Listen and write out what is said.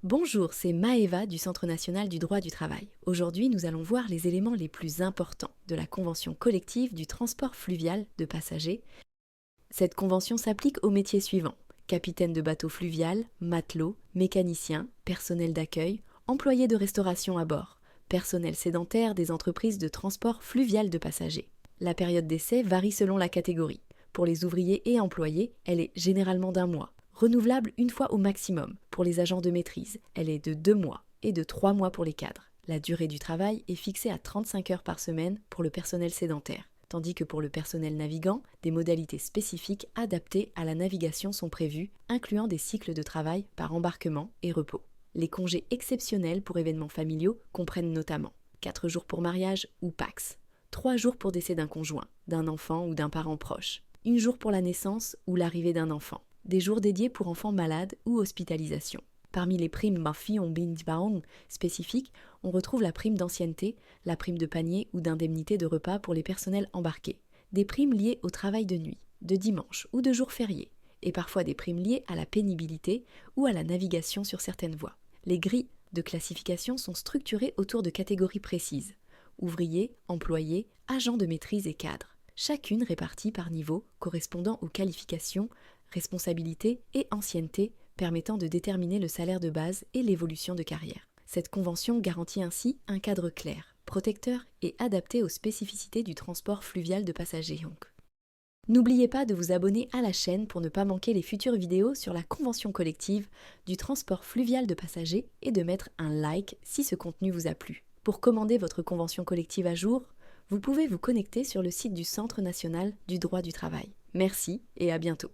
Bonjour, c'est Maëva du Centre national du droit du travail. Aujourd'hui, nous allons voir les éléments les plus importants de la convention collective du transport fluvial de passagers. Cette convention s'applique aux métiers suivants: capitaine de bateau fluvial, matelot, mécanicien, personnel d'accueil, employé de restauration à bord, personnel sédentaire des entreprises de transport fluvial de passagers. La période d'essai varie selon la catégorie. Pour les ouvriers et employés, elle est généralement d'1 mois. Renouvelable une fois au maximum. Pour les agents de maîtrise, elle est de 2 mois et de 3 mois pour les cadres. La durée du travail est fixée à 35 heures par semaine pour le personnel sédentaire, tandis que pour le personnel navigant, des modalités spécifiques adaptées à la navigation sont prévues, incluant des cycles de travail par embarquement et repos. Les congés exceptionnels pour événements familiaux comprennent notamment 4 jours pour mariage ou Pacs, 3 jours pour décès d'un conjoint, d'un enfant ou d'un parent proche, 1 jour pour la naissance ou l'arrivée d'un enfant, des jours dédiés pour enfants malades ou hospitalisation. Parmi les primes Baffi-Onbindbaum spécifiques, on retrouve la prime d'ancienneté, la prime de panier ou d'indemnité de repas pour les personnels embarqués, des primes liées au travail de nuit, de dimanche ou de jours fériés, et parfois des primes liées à la pénibilité ou à la navigation sur certaines voies. Les grilles de classification sont structurées autour de catégories précises: ouvriers, employés, agents de maîtrise et cadres, chacune répartie par niveau correspondant aux qualifications, responsabilité et ancienneté permettant de déterminer le salaire de base et l'évolution de carrière. Cette convention garantit ainsi un cadre clair, protecteur et adapté aux spécificités du transport fluvial de passagers. N'oubliez pas de vous abonner à la chaîne pour ne pas manquer les futures vidéos sur la convention collective du transport fluvial de passagers et de mettre un like si ce contenu vous a plu. Pour commander votre convention collective à jour, vous pouvez vous connecter sur le site du Centre national du droit du travail. Merci et à bientôt.